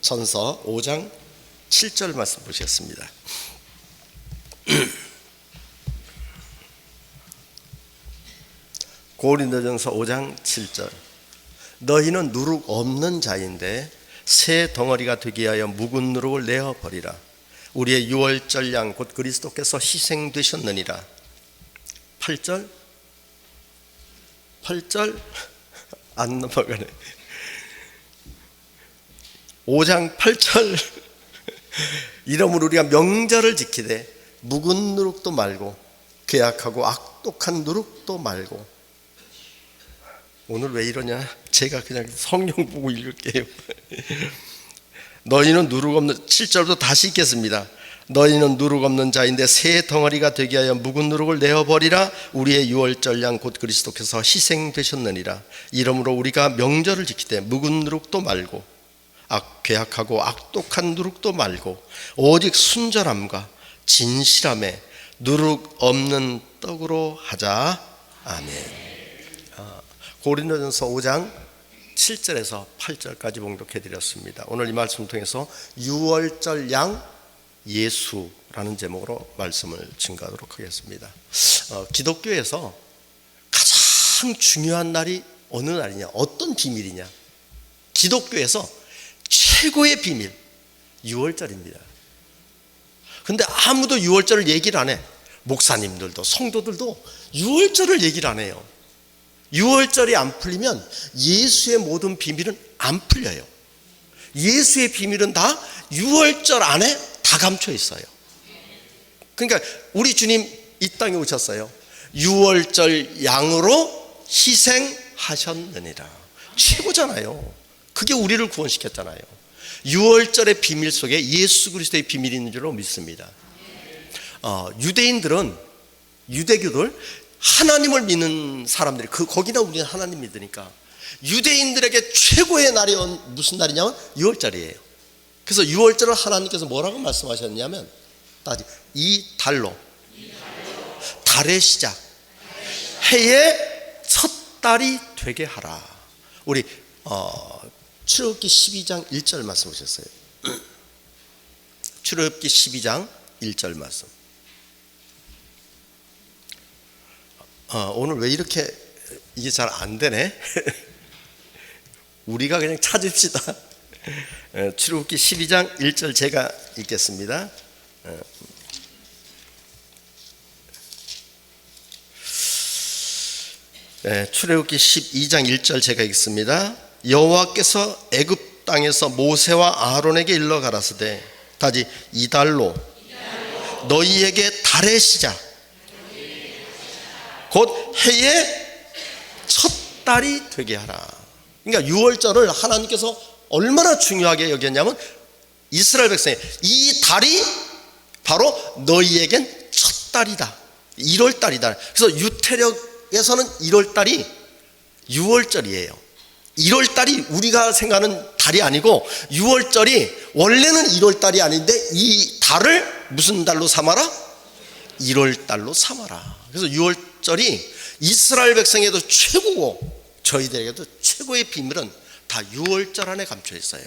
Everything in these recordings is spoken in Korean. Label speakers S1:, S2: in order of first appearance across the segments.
S1: 전서 5장 7절 말씀 보시겠습니다. 고린도전서 5장 7절. 너희는 누룩 없는 자인데 새 덩어리가 되게 하여 묵은 누룩을 내어 버리라. 우리의 유월절 양 곧 그리스도께서 희생되셨느니라. 8절 안 넘어가네. 5장 8절. 이러므로 우리가 명절을 지키되 묵은 누룩도 말고 괴악하고 악독한 누룩도 말고. 오늘 왜 이러냐? 제가 그냥 성경 보고 읽을게요. 너희는 누룩 없는, 7절부터 다시 읽겠습니다. 너희는 누룩 없는 자인데 새 덩어리가 되게 하여 묵은 누룩을 내어버리라. 우리의 유월절 양 곧 그리스도께서 희생되셨느니라. 이러므로 우리가 명절을 지키되 묵은 누룩도 말고 괴악하고 악독한 누룩도 말고 오직 순절함과 진실함에 누룩 없는 떡으로 하자. 아멘. 고린도전서 5장 7절에서 8절까지 봉독해드렸습니다. 오늘 이 말씀 통해서 유월절 양 예수라는 제목으로 말씀을 증거하도록 하겠습니다. 기독교에서 가장 중요한 날이 어느 날이냐? 어떤 비밀이냐? 기독교에서 최고의 비밀, 유월절입니다. 근데 아무도 유월절을 얘기를 안 해. 목사님들도 성도들도 유월절을 얘기를 안 해요. 유월절이 안 풀리면 예수의 모든 비밀은 안 풀려요. 예수의 비밀은 다 유월절 안에 다 감춰 있어요. 그러니까 우리 주님 이 땅에 오셨어요. 유월절 양으로 희생하셨느니라. 최고잖아요. 그게 우리를 구원시켰잖아요. 유월절의 비밀 속에 예수 그리스도의 비밀이 있는 줄로 믿습니다. 유대인들은, 유대교들, 하나님을 믿는 사람들이, 거기다 우리는 하나님 믿으니까 유대인들에게 최고의 날이 무슨 날이냐면 유월절이에요. 그래서 유월절을 하나님께서 뭐라고 말씀하셨냐면 이 달로, 달의 시작, 해의 첫 달이 되게 하라. 우리 출애굽기 12장 1절 말씀 보셨어요. 출애굽기 12장 1절 말씀. 오늘 왜 이렇게 이게 잘 안 되네? 우리가 그냥 찾읍시다. 출애굽기 12장 1절 제가 읽겠습니다. 출애굽기 12장 1절 제가 읽습니다. 여호와께서 애굽 땅에서 모세와 아론에게 일러 가라사대 다시 이달로 너희에게 달의 시작 곧 해의 첫 달이 되게 하라. 그러니까 유월절을 하나님께서 얼마나 중요하게 여겼냐면 이스라엘 백성이 이 달이 바로 너희에겐 첫 달이다. 1월 달이다. 그래서 유태력에서는 1월 달이 유월절이에요. 1월 달이 우리가 생각하는 달이 아니고 유월절이 원래는 1월 달이 아닌데 이 달을 무슨 달로 삼아라? 1월 달로 삼아라. 그래서 유월절이 이스라엘 백성에도 최고고 저희들에게도 최고의 비밀은 다 유월절 안에 감춰 있어요.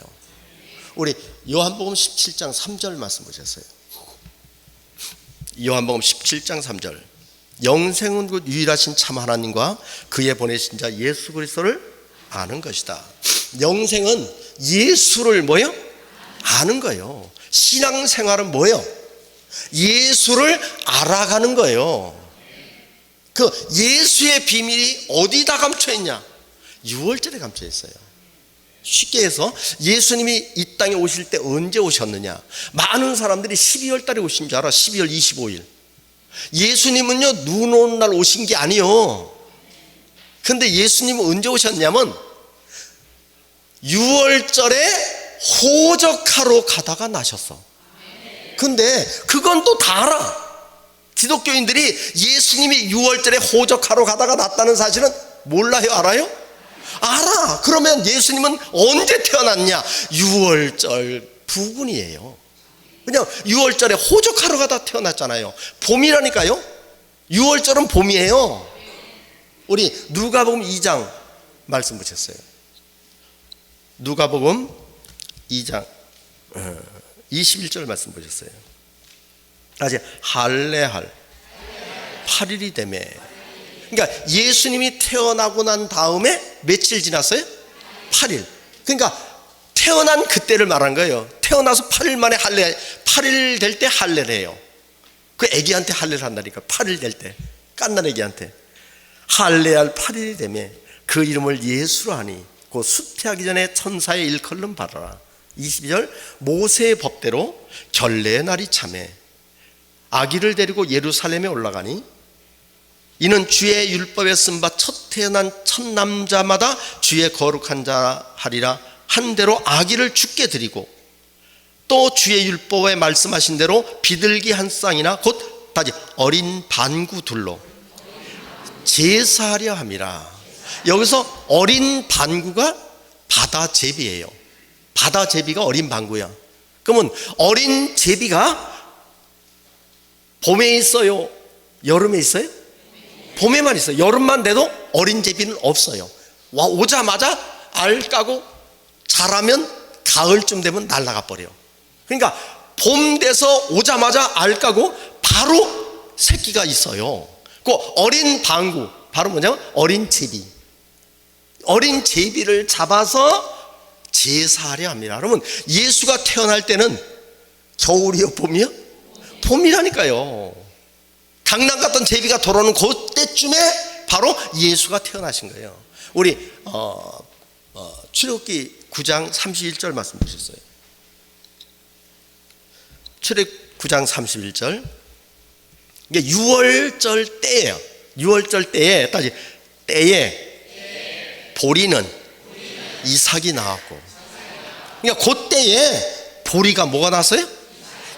S1: 우리 요한복음 17장 3절 말씀 보셨어요. 요한복음 17장 3절. 영생은 곧 유일하신 참 하나님과 그의 보내신 자 예수 그리스도를 아는 것이다. 영생은 예수를 뭐예요? 아는 거예요. 신앙생활은 뭐예요? 예수를 알아가는 거예요. 그 예수의 비밀이 어디다 감춰 있냐? 유월절에 감춰 있어요. 쉽게 해서 예수님이 이 땅에 오실 때 언제 오셨느냐? 많은 사람들이 12월 달에 오신 줄 알아. 12월 25일. 예수님은요 눈 오는 날 오신 게 아니요. 근데 예수님은 언제 오셨냐면 유월절에 호적하러 가다가 나셨어. 근데 그건 또 다 알아. 기독교인들이 예수님이 유월절에 호적하러 가다가 났다는 사실은 몰라요? 알아요? 알아. 그러면 예수님은 언제 태어났냐? 유월절 부근이에요. 그냥 유월절에 호적하러 가다 태어났잖아요. 봄이라니까요. 유월절은 봄이에요. 우리 누가복음 2장 말씀 보셨어요. 누가복음 2장 21절 말씀 보셨어요. 다시 할례할 8일이 되매. 그러니까 예수님이 태어나고 난 다음에 며칠 지났어요? 8일. 그러니까 태어난 그때를 말한 거예요. 태어나서 8일 만에 할례, 8일 될 때 할례를 해요. 그 애기한테 할례를 한다니까. 8일 될 때 깐난 애기한테 할례할 8일이 되매 그 이름을 예수로 하니 곧 수태하기 전에 천사의 일컬음 받아라. 22절 모세의 법대로 결례의 날이 참에 아기를 데리고 예루살렘에 올라가니 이는 주의 율법에 쓴 바 첫 태어난 첫 남자마다 주의 거룩한 자 하리라 한 대로 아기를 죽게 드리고 또 주의 율법에 말씀하신 대로 비둘기 한 쌍이나 곧 다시 어린 반구 둘로 제사하려 함이라. 여기서 어린 반구가 바다 제비예요. 바다 제비가 어린 반구야. 그러면 어린 제비가 봄에 있어요? 여름에 있어요? 봄에만 있어요. 여름만 돼도 어린 제비는 없어요. 오자마자 알 까고 자라면 가을쯤 되면 날아가 버려. 그러니까 봄 돼서 오자마자 알 까고 바로 새끼가 있어요. 그 어린 방구 바로 뭐냐면 어린 제비. 어린 제비를 잡아서 제사하려 합니다. 그러면 예수가 태어날 때는 겨울이요 봄이요? 봄이라니까요. 강남 갔던 제비가 돌아오는 그때쯤에 바로 예수가 태어나신 거예요. 우리 출애굽기 9장 31절 말씀 보셨어요. 출애굽 9장 31절. 이게 6월절 때예요. 6월절 때에 다시 때에 보리는 이삭이 나왔고, 그러니까 그때에 보리가 뭐가 났어요?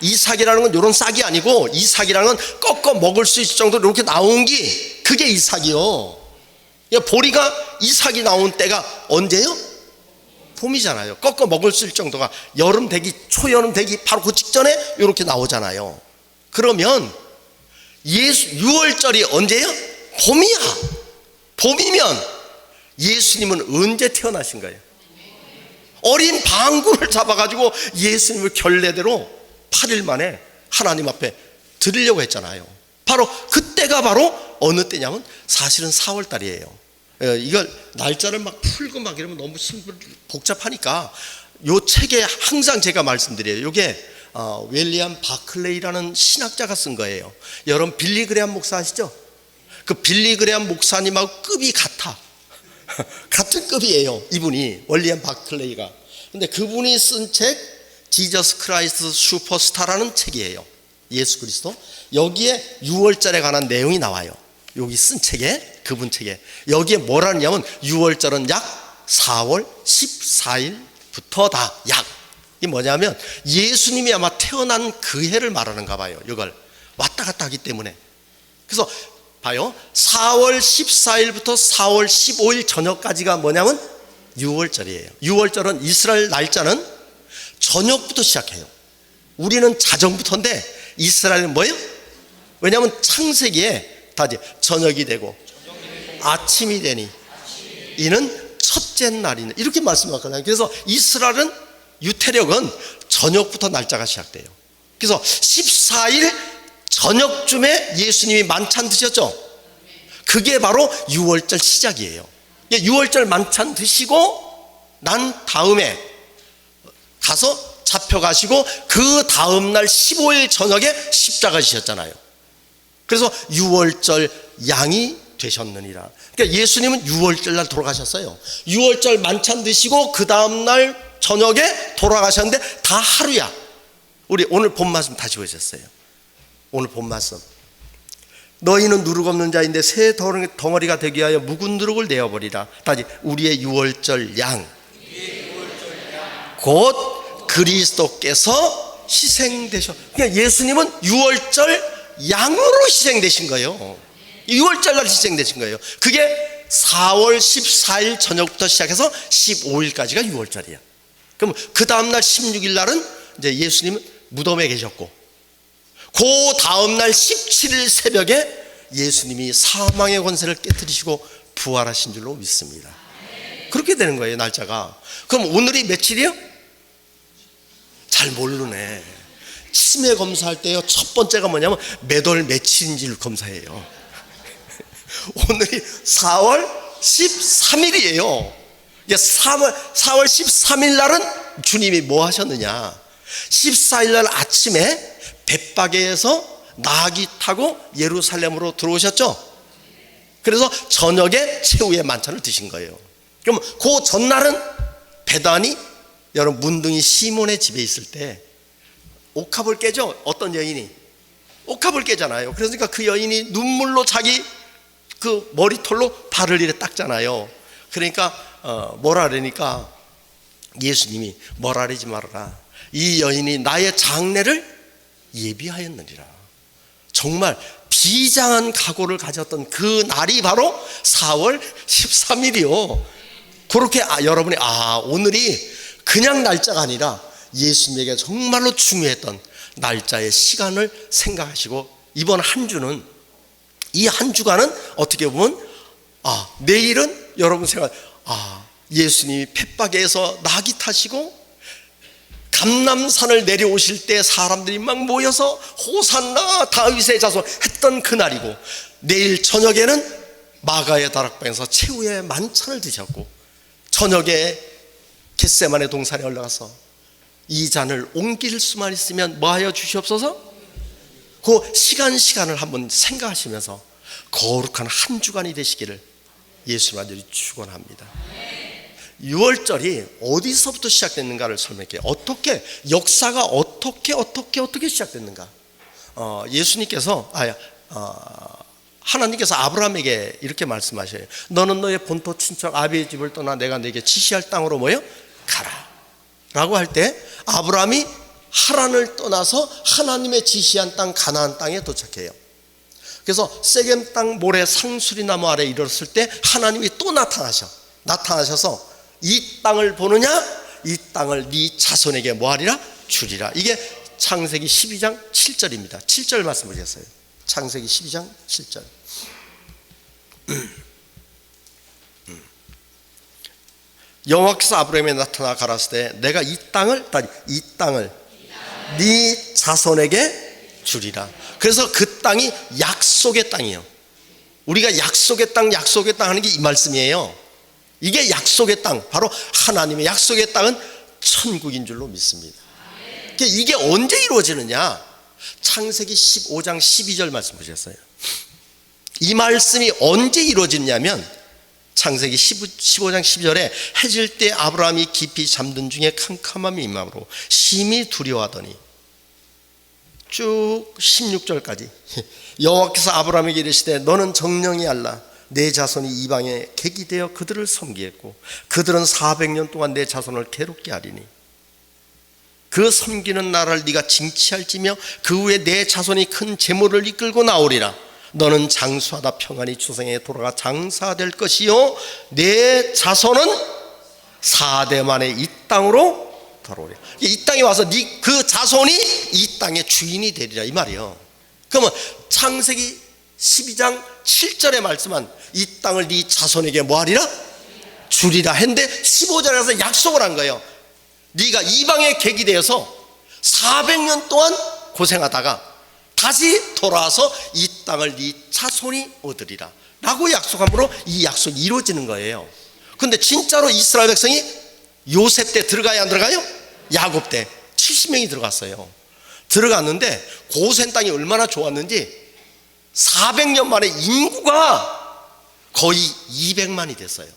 S1: 이삭이라는 건 이런 싹이 아니고 이삭이라는 건 꺾어 먹을 수 있을 정도로 이렇게 나온 게 그게 이삭이요. 그러니까 보리가 이삭이 나온 때가 언제요? 봄이잖아요. 꺾어 먹을 수 있을 정도가 여름 되기 초여름 되기 바로 그 직전에 이렇게 나오잖아요. 그러면 예수 6월절이 언제예요? 봄이야. 봄이면 예수님은 언제 태어나신 거예요? 어린 방구를 잡아가지고 예수님을 결례대로 8일 만에 하나님 앞에 드리려고 했잖아요. 바로 그때가 바로 어느 때냐면 사실은 4월 달이에요. 이걸 날짜를 막 풀고 막 이러면 너무 복잡하니까 요 책에 항상 제가 말씀드려요. 이게 윌리엄 바클레이라는 신학자가 쓴 거예요. 여러분 빌리 그레함 목사 아시죠? 그 빌리 그레함 목사님하고 급이 같아. 같은 급이에요. 이분이 윌리엄 바클레이가. 근데 그분이 쓴 책 지저스 크라이스트 슈퍼스타라는 책이에요. 예수 그리스도. 여기에 6월절에 관한 내용이 나와요. 여기 쓴 책에, 그분 책에. 여기에 뭐라냐면 6월절은 약 4월 14일부터다. 약. 이게 뭐냐면 예수님이 아마 태어난 그 해를 말하는가 봐요. 이걸 왔다 갔다 하기 때문에. 그래서 봐요. 4월 14일부터 4월 15일 저녁까지가 뭐냐면 6월절이에요. 6월절은 이스라엘 날짜는 저녁부터 시작해요. 우리는 자정부터인데 이스라엘은 뭐예요? 왜냐하면 창세기에 다 이제 저녁이 되고 아침이 되니 이는 첫째 날이네 이렇게 말씀하거든요. 그래서 이스라엘은 유태력은 저녁부터 날짜가 시작돼요. 그래서 14일 저녁쯤에 예수님이 만찬 드셨죠? 그게 바로 6월절 시작이에요. 6월절 만찬 드시고 난 다음에 가서 잡혀가시고 그 다음날 15일 저녁에 십자가 지셨잖아요. 그래서 6월절 양이 되셨느니라. 그러니까 예수님은 6월절 날 돌아가셨어요. 6월절 만찬 드시고 그 다음날 저녁에 돌아가셨는데 다 하루야. 우리 오늘 본 말씀 다시 보셨어요. 오늘 본 말씀. 너희는 누룩 없는 자인데 새 덩어리가 되기 위하여 묵은 누룩을 내어버리라. 다시 우리의 6월절 양 곧 그리스도께서 희생되셔. 그러니까 예수님은 6월절 양으로 희생되신 거예요. 6월절 날 희생되신 거예요. 그게 4월 14일 저녁부터 시작해서 15일까지가 6월절이야. 그럼 그 다음날 16일 날은 이제 예수님은 무덤에 계셨고, 그 다음날 17일 새벽에 예수님이 사망의 권세를 깨뜨리시고 부활하신 줄로 믿습니다. 그렇게 되는 거예요, 날짜가. 그럼 오늘이 며칠이요? 잘 잘 모르네. 치매 검사할 때요, 첫 번째가 뭐냐면 몇 월 며칠인지를 검사해요. 오늘이 4월 13일이에요. 4월 13일 날은 주님이 뭐 하셨느냐? 14일 날 아침에 벳바게에서 나귀 타고 예루살렘으로 들어오셨죠? 그래서 저녁에 최후의 만찬을 드신 거예요. 그럼 그 전날은 베단이 여러분 문둥이 시몬의 집에 있을 때 옥합을 깨죠. 어떤 여인이 옥합을 깨잖아요. 그러니까 그 여인이 눈물로 자기 그 머리털로 발을 이렇게 닦잖아요. 그러니까 뭐라 그러니까 예수님이 뭐라 그러지 말아라. 이 여인이 나의 장례를 예비하였느니라. 정말 비장한 각오를 가졌던 그 날이 바로 4월 13일이요. 그렇게 여러분이 오늘이 그냥 날짜가 아니라 예수님에게 정말로 중요했던 날짜의 시간을 생각하시고, 이번 한 주는, 이 한 주간은 어떻게 보면 내일은 여러분 생각, 예수님이 벳바게에서 나귀 타시고 감람산을 내려오실 때 사람들이 막 모여서 호산나 다윗의 자손 했던 그날이고, 내일 저녁에는 마가의 다락방에서 최후의 만찬을 드셨고, 저녁에 겟세마네 동산에 올라가서 이 잔을 옮길 수만 있으면 뭐하여 주시옵소서? 그 시간을 한번 생각하시면서 거룩한 한 주간이 되시기를 예수님 아들이 축원합니다. 6월절이 어디서부터 시작됐는가를 설명할게요. 어떻게 역사가 어떻게 시작됐는가. 예수님께서 하나님께서 아브라함에게 이렇게 말씀하셔요. 너는 너의 본토 친척 아비의 집을 떠나 내가 네게 지시할 땅으로 가라 라고 할 때 아브라함이 하란을 떠나서 하나님의 지시한 땅 가나안 땅에 도착해요. 그래서 세겜 땅 모래 상수리 나무 아래 이르렀을 때 하나님이 또 나타나셔서 이 땅을 보느냐? 이 땅을 네 자손에게 뭐하리라? 주리라. 이게 창세기 12장 7절입니다 7절 말씀 보셨어요. 창세기 12장 7절. 여호와께서 아브라함에 나타나 가라사대 내가 이 땅을 네 자손에게 주리라. 그래서 그 땅이 약속의 땅이에요. 우리가 약속의 땅 하는 게 이 말씀이에요. 이게 약속의 땅, 바로 하나님의 약속의 땅은 천국인 줄로 믿습니다. 이게 언제 이루어지느냐? 창세기 15장 12절 말씀 보셨어요. 이 말씀이 언제 이루어지냐면 창세기 15장 12절에 해질 때 아브라함이 깊이 잠든 중에 캄캄함이 임함으로 심히 두려워하더니, 쭉 16절까지 여호와께서 아브라함에게 이르시되 너는 정령이 알라. 내 자손이 이방에 객이 되어 그들을 섬기겠고 그들은 400년 동안 내 자손을 괴롭게 하리니 그 섬기는 나라를 네가 징치할지며 그 후에 내 자손이 큰 재물을 이끌고 나오리라. 너는 장수하다 평안히 주성에 돌아가 장사될 것이요 내 자손은 4대 만에 이 땅으로 돌아오리라. 이 땅에 와서 그 자손이 이 땅의 주인이 되리라 이 말이에요. 그러면 창세기 12장 7절에 말씀한 이 땅을 네 자손에게 뭐하리라? 주리라 했는데 15절에서 약속을 한 거예요. 네가 이방의 객이 되어서 400년 동안 고생하다가 다시 돌아와서 이 땅을 네 자손이 얻으리라 라고 약속함으로 이 약속이 이루어지는 거예요. 근데 진짜로 이스라엘 백성이 요셉 때 들어가야 안 들어가요? 야곱 때 70명이 들어갔어요. 들어갔는데 고센 땅이 얼마나 좋았는지 400년 만에 인구가 거의 200만이 됐어요.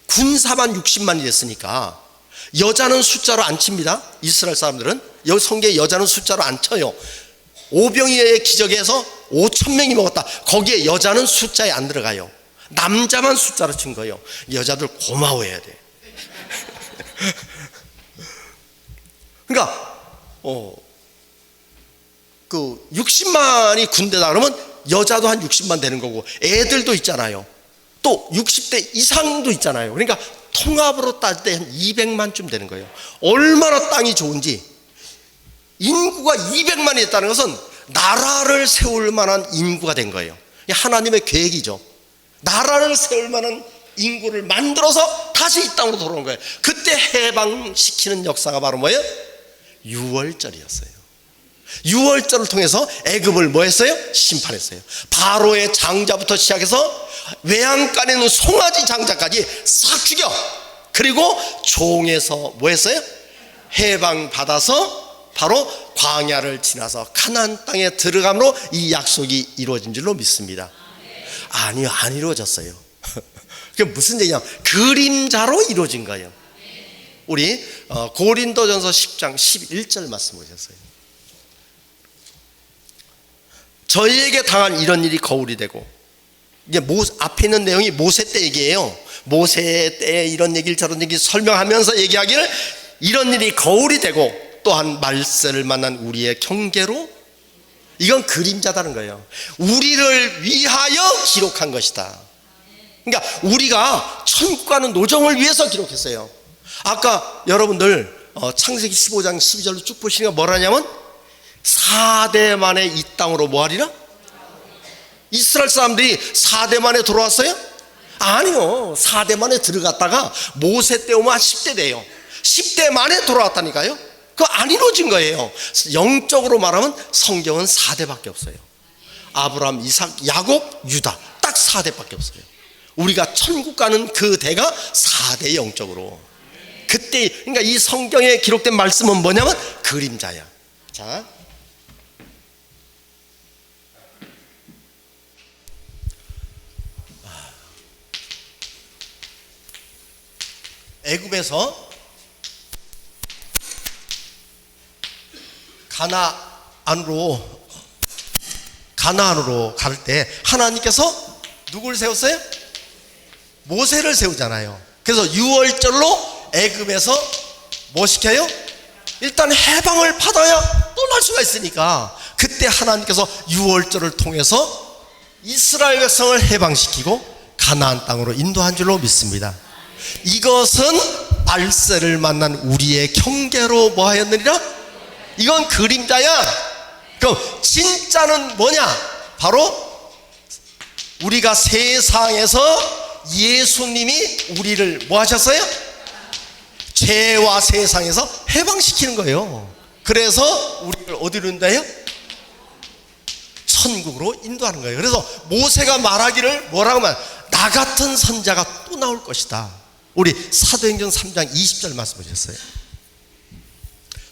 S1: 군사만 60만이 됐으니까 여자는 숫자로 안 칩니다. 이스라엘 사람들은 성경에 여자는 숫자로 안 쳐요. 오병이어의 기적에서 5,000명이 먹었다. 거기에 여자는 숫자에 안 들어가요. 남자만 숫자로 친 거예요. 여자들 고마워해야 돼. 그러니까 그 60만이 군대다 그러면 여자도 한 60만 되는 거고 애들도 있잖아요. 또 60대 이상도 있잖아요. 그러니까 통합으로 따질 때 한 200만쯤 되는 거예요. 얼마나 땅이 좋은지. 인구가 200만이 됐다는 것은 나라를 세울 만한 인구가 된 거예요. 하나님의 계획이죠. 나라를 세울 만한 인구를 만들어서 다시 이 땅으로 돌아온 거예요. 그때 해방시키는 역사가 바로 뭐예요? 유월절이었어요. 유월절을 통해서 애굽을 뭐 했어요? 심판했어요. 바로의 장자부터 시작해서 외양간에 있는 송아지 장자까지 싹 죽여. 그리고 종에서 뭐 했어요? 해방받아서 바로 광야를 지나서 가나안 땅에 들어감으로 이 약속이 이루어진 줄로 믿습니다. 아니요, 안 이루어졌어요. 그게 무슨 얘기냐? 그림자로 이루어진 거예요. 우리 고린도전서 10장 11절 말씀 보셨어요. 저희에게 당한 이런 일이 거울이 되고, 이제 앞에 있는 내용이 모세 때 얘기예요. 모세 때 이런 얘기를 저런 얘기 설명하면서 얘기하기를 이런 일이 거울이 되고 또한 말세를 만난 우리의 경계로, 이건 그림자다는 거예요. 우리를 위하여 기록한 것이다. 그러니까 우리가 천국 가는 노정을 위해서 기록했어요. 아까 여러분들 창세기 15장 12절로 쭉 보시니까 뭐라냐면 4대 만에 이 땅으로 뭐하리라? 이스라엘 사람들이 4대 만에 들어왔어요? 아니요, 4대 만에 들어갔다가 모세 때 오면 한 10대 돼요. 10대 만에 돌아왔다니까요. 그거 안 이루어진 거예요. 영적으로 말하면 성경은 4대밖에 없어요. 아브라함, 이삭, 야곱, 유다, 딱 4대밖에 없어요. 우리가 천국 가는 그 대가 4대 영적으로. 그때 그러니까 이 성경에 기록된 말씀은 뭐냐면 그림자야. 자, 애굽에서 가나안으로 갈 때 하나님께서 누굴 세웠어요? 모세를 세우잖아요. 그래서 유월절로 애굽에서 뭐 시켜요? 일단 해방을 받아야 떠날 수가 있으니까 그때 하나님께서 유월절을 통해서 이스라엘 백성을 해방시키고 가나안 땅으로 인도한 줄로 믿습니다. 이것은 말세를 만난 우리의 경계로 뭐 하였느니라? 이건 그림자야. 그럼 진짜는 뭐냐? 바로 우리가 세상에서 예수님이 우리를 뭐 하셨어요? 죄와 세상에서 해방시키는 거예요. 그래서 우리를 어디로 인도해요? 천국으로 인도하는 거예요. 그래서 모세가 말하기를 뭐라고 하면 나 같은 선자가 또 나올 것이다. 우리 사도행전 3장 20절 말씀 보셨어요?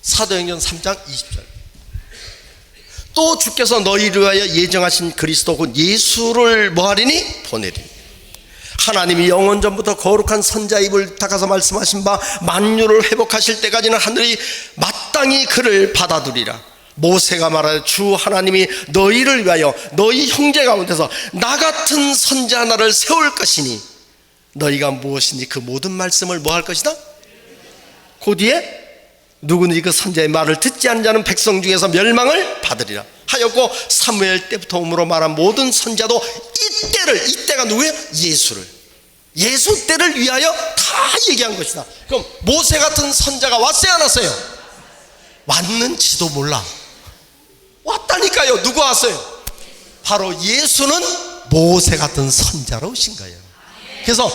S1: 사도행전 3장 20절. 또 주께서 너희를 위하여 예정하신 그리스도 곧 예수를 뭐하리니? 보내리니. 하나님이 영원 전부터 거룩한 선자 입을 닦아서 말씀하신 바 만유를 회복하실 때까지는 하늘이 마땅히 그를 받아두리라. 모세가 말하되 주 하나님이 너희를 위하여 너희 형제 가운데서 나 같은 선자 하나를 세울 것이니 너희가 무엇이니 그 모든 말씀을 뭐 할 것이다? 그 뒤에 누구든지 그 선자의 말을 듣지 않는 자는 백성 중에서 멸망을 받으리라 하였고 사무엘 때부터 오므로 말한 모든 선자도 이때가 누구예요? 예수 때를 위하여 다 얘기한 것이다. 그럼 모세 같은 선자가 왔어요 안 왔어요? 왔는지도 몰라. 왔다니까요. 누가 왔어요? 바로 예수는 모세 같은 선자로 오신 거예요. 그래서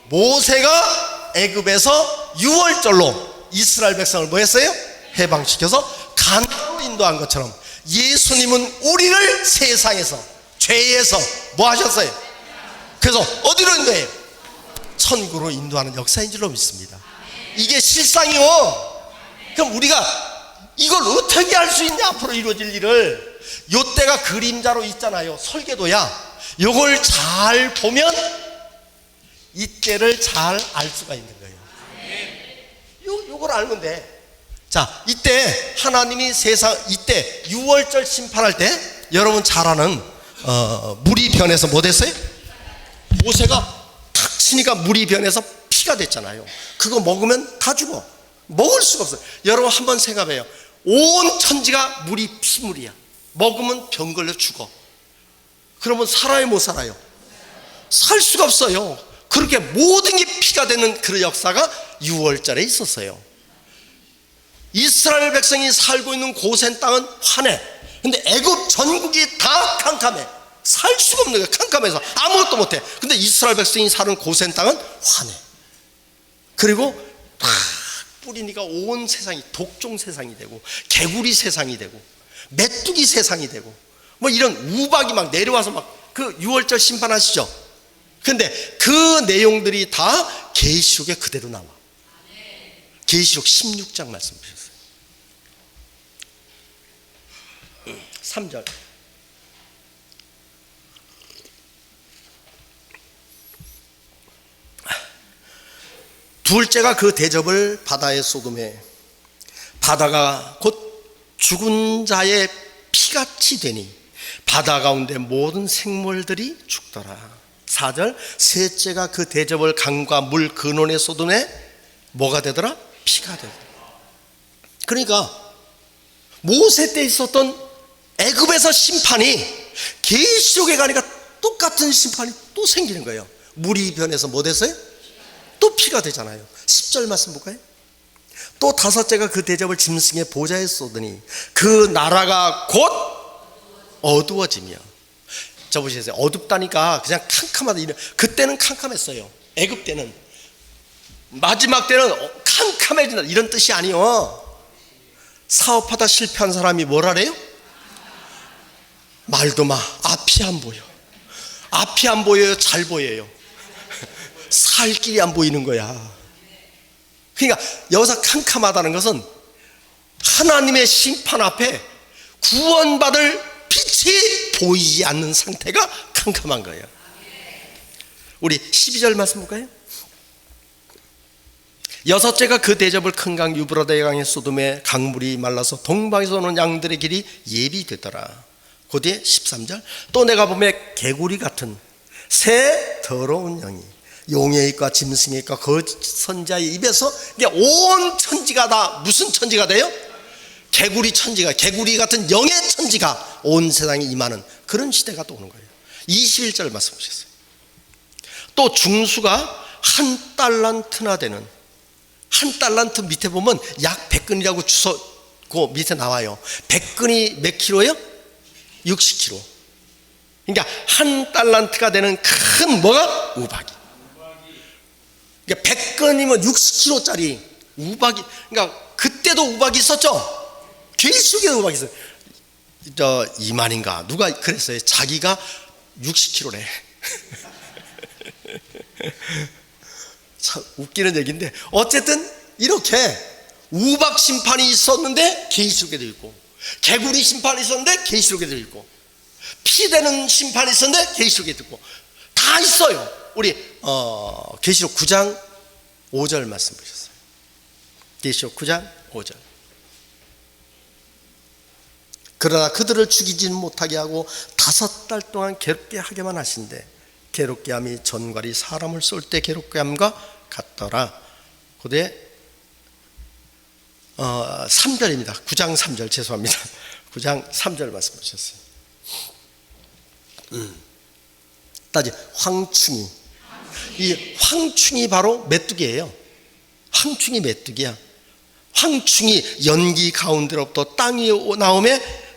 S1: 모세가 애굽에서 유월절로 이스라엘 백성을 뭐 했어요? 해방시켜서 가나안으로 인도한 것처럼 예수님은 우리를 세상에서 죄에서 뭐 하셨어요? 그래서 어디로 인도해요? 천국으로 인도하는 역사인 줄로 믿습니다. 이게 실상이요. 그럼 우리가 이걸 어떻게 할 수 있냐? 앞으로 이루어질 일을. 요때가 그림자로 있잖아요. 설계도야. 요걸 잘 보면 이때를 잘 알 수가 있는 거예요. 요걸 알면 돼. 자, 이때 하나님이 이때 유월절 심판할 때 여러분 잘 아는 물이 변해서 뭐 됐어요? 모세가 탁 치니까 물이 변해서 피가 됐잖아요. 그거 먹으면 다 죽어. 먹을 수가 없어요. 여러분 한번 생각해요. 온 천지가 물이 피물이야. 먹으면 병 걸려 죽어. 그러면 살아요 못 살아요? 살 수가 없어요. 그렇게 모든 게 피가 되는 그 역사가 유월절에 있었어요. 이스라엘 백성이 살고 있는 고센 땅은 환해. 근데 애굽 전국이 다 캄캄해. 살 수가 없는 거예요. 캄캄해서 아무것도 못해. 근데 이스라엘 백성이 사는 고센 땅은 환해. 그리고 다 뿌리니까 온 세상이 독종 세상이 되고 개구리 세상이 되고 메뚜기 세상이 되고 뭐 이런 우박이 막 내려와서 막 그 6월절 심판하시죠. 근데 그 내용들이 다 계시록에 그대로 나와. 계시록 16장 말씀 보셨어요. 3절. 둘째가 그 대접을 바다에 쏟음에 바다가 곧 죽은 자의 피같이 되니 바다 가운데 모든 생물들이 죽더라. 4절. 셋째가 그 대접을 강과 물 근원에 쏟음에 뭐가 되더라? 피가 되더라. 그러니까 모세 때 있었던 애굽에서 심판이 계시록에 가니까 똑같은 심판이 또 생기는 거예요. 물이 변해서 뭐 됐어요? 또 피가 되잖아요. 10절 말씀 볼까요? 또 다섯째가 그 대접을 짐승의 보좌에 쏟으니 그 나라가 곧 어두워지며. 저 보시세요. 어둡다니까 그냥 캄캄하다. 그때는 캄캄했어요. 애굽 때는. 마지막 때는 캄캄해진다 이런 뜻이 아니요. 사업하다 실패한 사람이 뭐라래요? 말도 마. 앞이 안 보여. 앞이 안 보여요? 잘 보여요? 살 길이 안 보이는 거야. 그러니까 여기서 캄캄하다는 것은 하나님의 심판 앞에 구원받을 빛이 보이지 않는 상태가 캄캄한 거예요. 우리 12절 말씀 볼까요? 여섯째가 그 대접을 큰 강 유브라데 강에 쏟음에 강물이 말라서 동방에서 오는 양들의 길이 예비되더라. 그 뒤에 13절. 또 내가 보매 개구리 같은 새 더러운 영이 용의 입과 짐승의 입과 거짓 선자의 입에서 온 천지가 다 무슨 천지가 돼요? 개구리 천지가, 개구리 같은 영의 천지가 온 세상에 임하는 그런 시대가 또 오는 거예요. 21절 말씀 보셨어요. 또 중수가 한 달란트나 되는, 한 달란트 밑에 보면 약 100근이라고 주소 그 밑에 나와요. 100근이 몇 킬로예요? 60kg. 그러니까 한 달란트가 되는 큰 뭐가? 우박이. 그러니까 100근이면 60kg짜리 우박이. 그러니까 그때도 우박이 있었죠. 계시록에도 우박이 있어요. 저 이만인가 누가 그랬어요. 자기가 60kg래. 참 웃기는 얘기인데 어쨌든 이렇게 우박 심판이 있었는데 계시록에도 있고, 개구리 심판이 있었는데 계시록에도 있고, 피되는 심판이 있었는데 계시록에도 있고, 다 있어요. 우리 계시록 9장 5절 말씀 보셨어요. 계시록 9장 5절. 그러나 그들을 죽이지는 못하게 하고 5달 동안 괴롭게 하게만 하신대 괴롭게 함이 전갈이 사람을 쏠 때 괴롭게 함과 같더라. 그때 3절입니다. 9장 3절 죄송합니다. 9장 3절 말씀 보셨어요. 따지 황충이. 이 황충이 바로 메뚜기예요. 황충이 메뚜기야. 황충이 연기 가운데로부터 땅이 나오매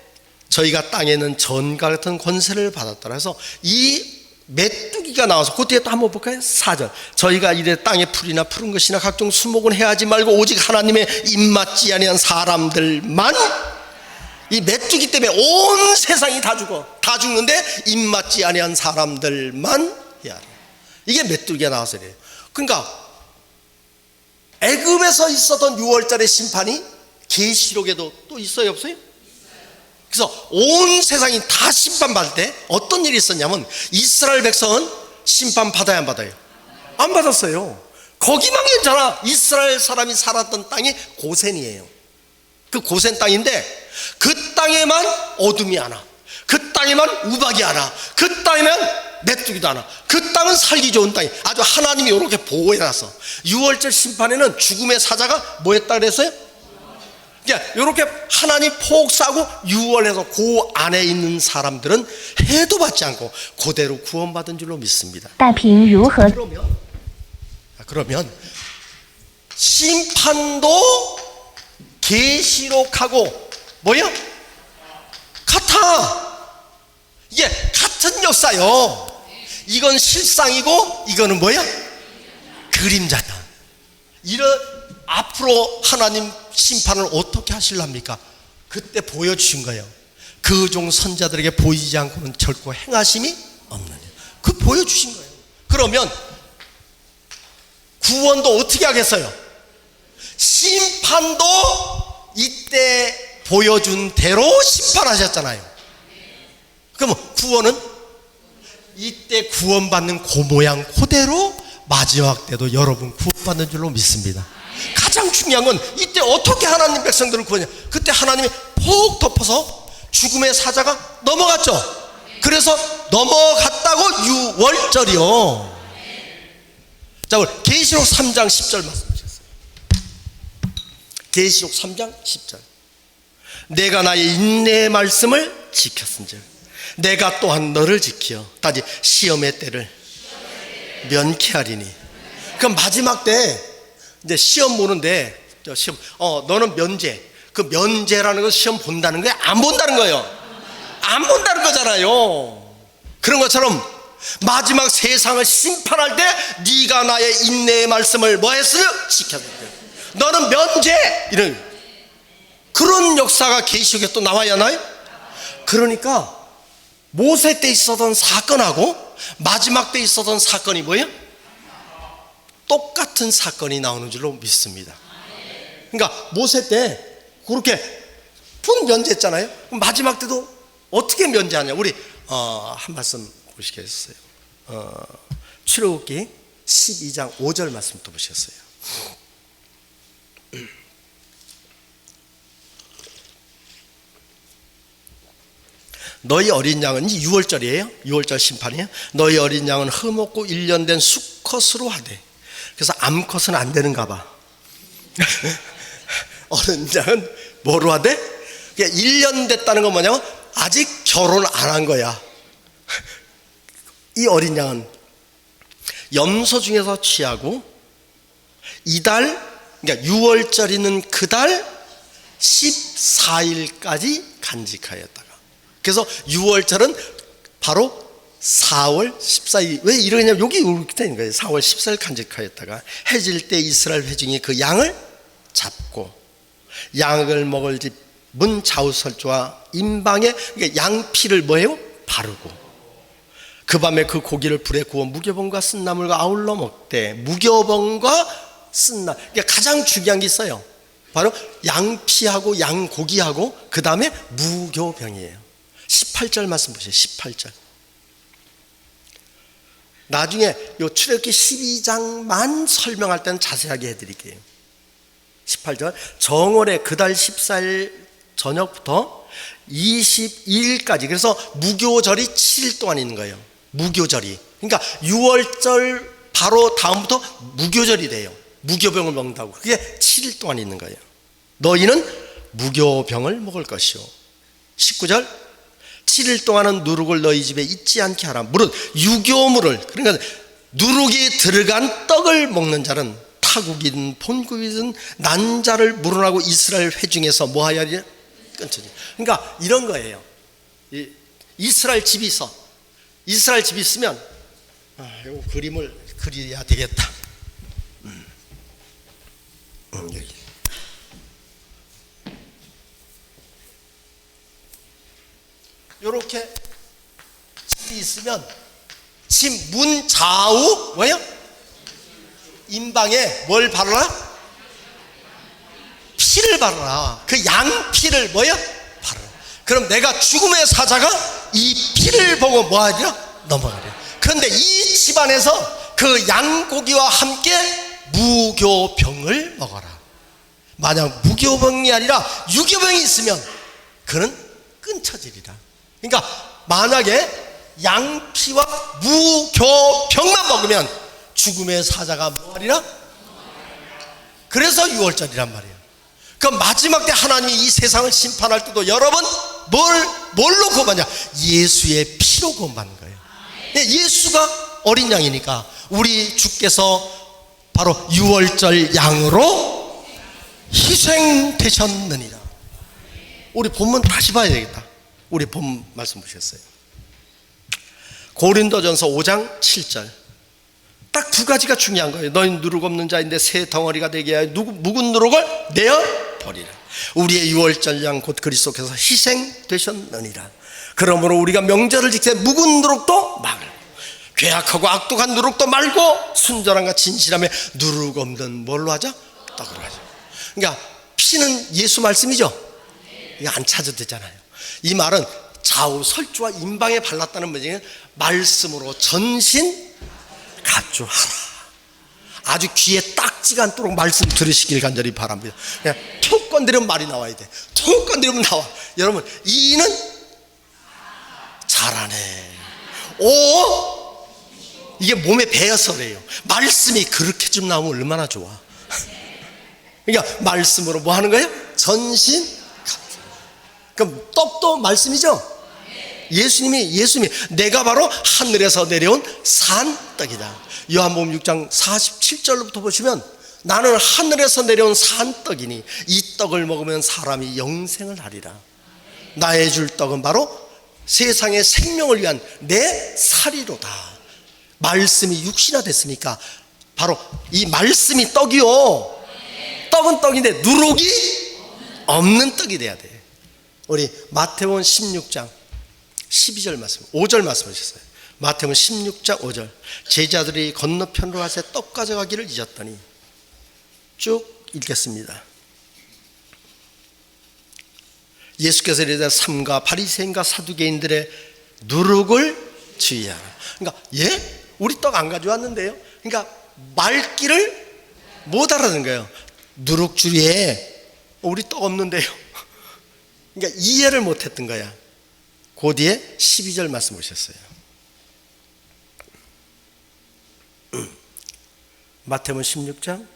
S1: 저희가 땅에는 전과 같은 권세를 받았더라. 그래서 이 메뚜기가 나와서 그 뒤에 또 한번 볼까요? 4절. 저희가 이래 땅에 풀이나 푸른 것이나 각종 수목은 해하지 말고 오직 하나님의 입맞지 아니한 사람들만. 이 메뚜기 때문에 온 세상이 다 죽어. 다 죽는데 입맞지 아니한 사람들만 해야 돼. 이게 메뚜기가 나와서 그래요. 그러니까 애굽에서 있었던 6월절의 심판이 계시록에도 또 있어요, 없어요? 그래서 온 세상이 다 심판받을 때 어떤 일이 있었냐면 이스라엘 백성은 심판 받아야 안 받아요? 안 받았어요. 거기만 괜찮아. 이스라엘 사람이 살았던 땅이 고센이에요. 그 고센 땅인데 그 땅에만 어둠이 안 와. 그 땅에만 우박이 안 와. 그 땅에만 메뚜기도 안 와. 그 땅은 살기 좋은 땅이 아주 하나님이 이렇게 보호해놨어. 6월절 심판에는 죽음의 사자가 뭐 했다 그랬어요? 그러니까 이렇게 하나님 폭 쏴고 6월에서 그 안에 있는 사람들은 해도 받지 않고 그대로 구원받은 줄로 믿습니다. 그러면 심판도 계시록하고 뭐요? 같아. 이게 같은 역사요. 이건 실상이고 이거는 뭐야? 그림자다. 이런 앞으로 하나님 심판을 어떻게 하실랍니까? 그때 보여주신 거예요. 그 종 선자들에게 보이지 않고는 결코 행하심이 없느냐. 그 보여주신 거예요. 그러면 구원도 어떻게 하겠어요? 심판도 이때 보여준 대로 심판하셨잖아요. 그럼 구원은 이때 구원받는 그 모양 그대로 마지막 때도 여러분 구원받는 줄로 믿습니다. 가장 중요한 건 이때 어떻게 하나님 백성들을 구원해요? 그때 하나님이 폭 덮어서 죽음의 사자가 넘어갔죠. 그래서 넘어갔다고 유월절이요. 자, 우리 계시록 3장 10절 말씀 주셨어요. 계시록 3장 10절. 내가 나의 인내의 말씀을 지켰은즉 내가 또한 너를 지켜 다시 시험의 때를 면케하리니. 그럼 마지막 때 이제 시험 보는데 시험 너는 면제. 그 면제라는 건 시험 본다는 거예요? 안 본다는 거예요? 안 본다는 거잖아요. 그런 것처럼 마지막 세상을 심판할 때 네가 나의 인내의 말씀을 뭐 했어요? 지켰을 때 너는 면제. 이런 그런 역사가 계시록에 또 나와야 하나요? 그러니까 모세 때 있었던 사건하고 마지막 때 있었던 사건이 뭐예요? 똑같은 사건이 나오는 줄로 믿습니다. 그러니까 모세 때 그렇게 푼 면제했잖아요. 마지막 때도 어떻게 면제하냐. 우리 한 말씀 보시겠어요? 출애굽기 12장 5절 말씀 또 보시겠어요? 너희 어린 양은 6월절이에요. 6월절 심판이에요. 너희 어린 양은 흠없고 1년 된 수컷으로 하되. 그래서 암컷은 안 되는가 봐. 어린 양은 뭐로 하되? 1년 됐다는 건 뭐냐면 아직 결혼 안 한 거야. 이 어린 양은 염소 중에서 취하고 이달, 그러니까 6월절이는 그달 14일까지 간직하였다가, 그래서 6월절은 바로 4월 14일. 왜 이러냐면 여기 이렇게 되는 거예요. 4월 14일 간직하였다가 해질 때 이스라엘 회중이 그 양을 잡고 양을 먹을 집 문 좌우설주와 임방에, 그러니까 양피를 뭐예요? 바르고 그 밤에 그 고기를 불에 구워 무교병과 쓴나물과 아울러 먹되. 무교병과 쓴나물, 그러니까 가장 중요한 게 있어요. 바로 양피하고 양고기하고 그 다음에 무교병이에요. 18절 말씀 보세요. 18절. 나중에 요 출애굽기 12장만 설명할 때는 자세하게 해드릴게요. 18절. 정월의 그달 14일 저녁부터 22일까지, 그래서 무교절이 7일 동안 있는 거예요. 무교절이. 그러니까 6월절 바로 다음부터 무교절이 돼요. 무교병을 먹는다고. 그게 7일 동안 있는 거예요. 너희는 무교병을 먹을 것이요. 19절. 7일 동안은 누룩을 너희 집에 있지 않게 하라. 물은 유교물을, 그러니까 누룩이 들어간 떡을 먹는 자는 타국이든 본국이든 난자를 물어나고 이스라엘 회중에서 뭐하야 하냐? 끊쳐지. 그러니까 이런 거예요. 이스라엘 집이 있어. 이스라엘 집이 있으면 요 그림을 그려야 되겠다. 여기. 요렇게 집이 있으면 집 문 좌우 뭐예요? 임방에 뭘 바르라? 피를 바르라. 그 양피를 뭐예요? 바르라. 그럼 내가 죽음의 사자가 이 피를 보고 뭐 하리라? 넘어가리라. 그런데 이 집안에서 그 양고기와 함께 무교병을 먹어라. 만약 무교병이 아니라 유교병이 있으면 그는 끊쳐지리라. 그러니까 만약에 양피와 무교병만 먹으면 죽음의 사자가 뭐하리라? 그래서 6월절이란 말이에요. 그럼 마지막 때 하나님이 이 세상을 심판할 때도 여러분 뭘로 구원받냐? 예수의 피로 구원받는 거예요. 예수가 어린 양이니까 우리 주께서 바로 6월절 양으로 희생되셨느니라. 우리 본문 다시 봐야 되겠다. 우리 본 말씀 보셨어요. 고린도전서 5장 7절. 딱 두 가지가 중요한 거예요. 너희 누룩 없는 자인데 새 덩어리가 되게 하여 묵은 누룩을 내어버리라. 우리의 유월절 양 곧 그리스도께서 희생되셨느니라. 그러므로 우리가 명절을 지킬 때 묵은 누룩도 말고 괴악하고 악독한 누룩도 말고 순전함과 진실함에 누룩 없는 뭘로 하자? 떡으로 하자. 그러니까 피는 예수 말씀이죠. 이거 안 찾아도 되잖아요. 이 말은 좌우 설주와 임방에 발랐다는 말이에요. 말씀으로 전신 갑주하라. 아주 귀에 딱지가 않도록 말씀 들으시길 간절히 바랍니다. 그냥 툭 건드리면 말이 나와야 돼. 툭 건드리면 나와. 여러분, 이는 잘하네. 오, 이게 몸에 배어서 그래요. 말씀이 그렇게 좀 나오면 얼마나 좋아. 그러니까 말씀으로 뭐 하는 거예요? 전신 갑주. 그럼 떡도 말씀이죠. 예수님이 내가 바로 하늘에서 내려온 산떡이다. 요한복음 6장 47절부터 보시면 나는 하늘에서 내려온 산떡이니 이 떡을 먹으면 사람이 영생을 하리라. 나의 줄 떡은 바로 세상의 생명을 위한 내 살이로다. 말씀이 육신화 됐으니까 바로 이 말씀이 떡이요. 떡은 떡인데 누룩이 없는 떡이 돼야 돼. 우리 마태복음 16장 12절 말씀, 5절 말씀하셨어요. 마태복음 16장 5절. 제자들이 건너편으로 가서 떡 가져가기를 잊었더니, 쭉 읽겠습니다. 예수께서 이르되 삼가 바리새인과 사두개인들의 누룩을 주의하라. 그러니까 우리 떡 안 가져왔는데요. 그러니까 말귀를 못 알아듣는 거예요. 누룩주의에 우리 떡 없는데요. 그러니까 이해를 못했던 거야. 그 뒤에 12절 말씀 보셨어요. 마태복음 16장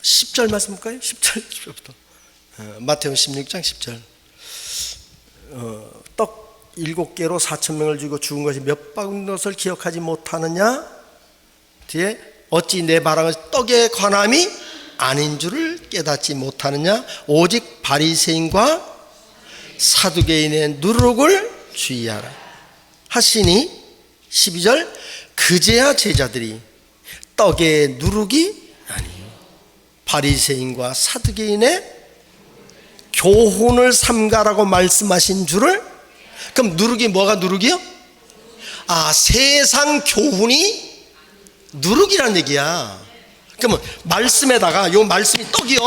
S1: 10절 말씀 볼까요? 10절부터. 마태복음 16장 10절. 떡 7개로 4,000명을 주고 죽은 것이 몇 바구니 것을 기억하지 못하느냐? 뒤에 어찌 내 말한 떡에 관함이 아닌 줄을 깨닫지 못하느냐? 오직 바리새인과 사두개인의 누룩을 주의하라 하시니, 12절, 그제야 제자들이 떡의 누룩이 아니요 바리새인과 사두개인의 교훈을 삼가라고 말씀하신 줄을. 그럼 누룩이 뭐가 누룩이요? 세상 교훈이 누룩이란 얘기야. 그러면 말씀에다가 요 말씀이 떡이요,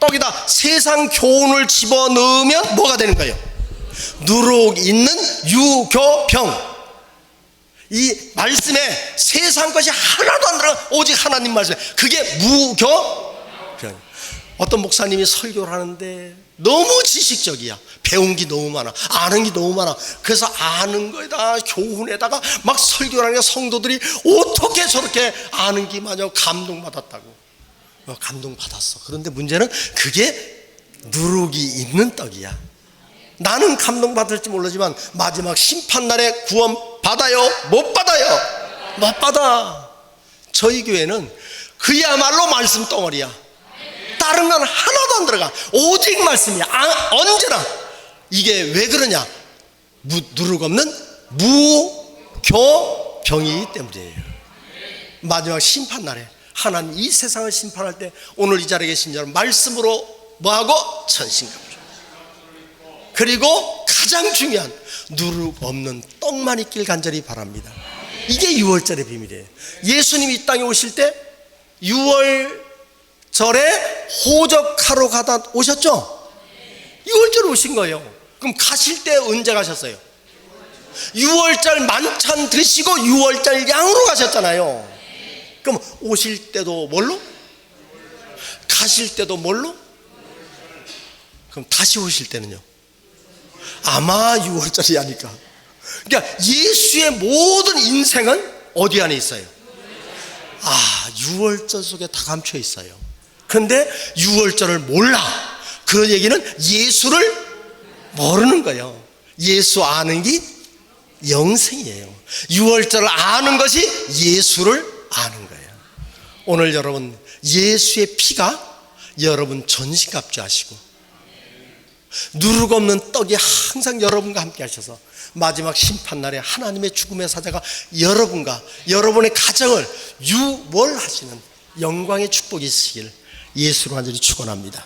S1: 떡에다 세상 교훈을 집어넣으면 뭐가 되는 거예요? 누룩 있는 유교병. 이 말씀에 세상 것이 하나도 안 들어가. 오직 하나님 말씀. 그게 무교병. 어떤 목사님이 설교를 하는데 너무 지식적이야. 배운 게 너무 많아. 아는 게 너무 많아. 그래서 아는 거에다 교훈에다가 막 설교를 하니까 성도들이 어떻게 저렇게 아는 게 많냐고 감동받았다고. 감동받았어. 그런데 문제는 그게 누룩이 있는 떡이야. 나는 감동받을지 모르지만 마지막 심판날에 구원 받아요? 못 받아요? 못 받아. 저희 교회는 그야말로 말씀 덩어리야. 다른 건 하나도 안 들어가. 오직 말씀이야. 언제나. 이게 왜 그러냐? 누룩 없는 무교병이기 때문이에요. 마지막 심판날에 하나님 이 세상을 심판할 때 오늘 이 자리에 계신 여러분 말씀으로 뭐하고? 전신갑주. 그리고 가장 중요한 누룩 없는 떡만 있길 간절히 바랍니다. 이게 6월절의 비밀이에요. 예수님이 이 땅에 오실 때 6월절에 호적하러 가다 오셨죠? 6월절에 오신 거예요. 그럼 가실 때 언제 가셨어요? 6월절 만찬 드시고 6월절 양으로 가셨잖아요. 그럼 오실 때도 뭘로? 가실 때도 뭘로? 그럼 다시 오실 때는요? 아마 6월절이 아닐까. 그러니까 예수의 모든 인생은 어디 안에 있어요? 6월절 속에 다 감춰 있어요. 근데 6월절을 몰라. 그 얘기는 예수를 모르는 거예요. 예수 아는 게 영생이에요. 6월절을 아는 것이 예수를 아는 거예요. 오늘 여러분 예수의 피가 여러분 전신갑주 하시고 누룩 없는 떡이 항상 여러분과 함께 하셔서 마지막 심판날에 하나님의 죽음의 사자가 여러분과 여러분의 가정을 유월하시는 영광의 축복이 있으시길 예수로 간절히 축원합니다.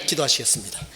S1: 기도하시겠습니다.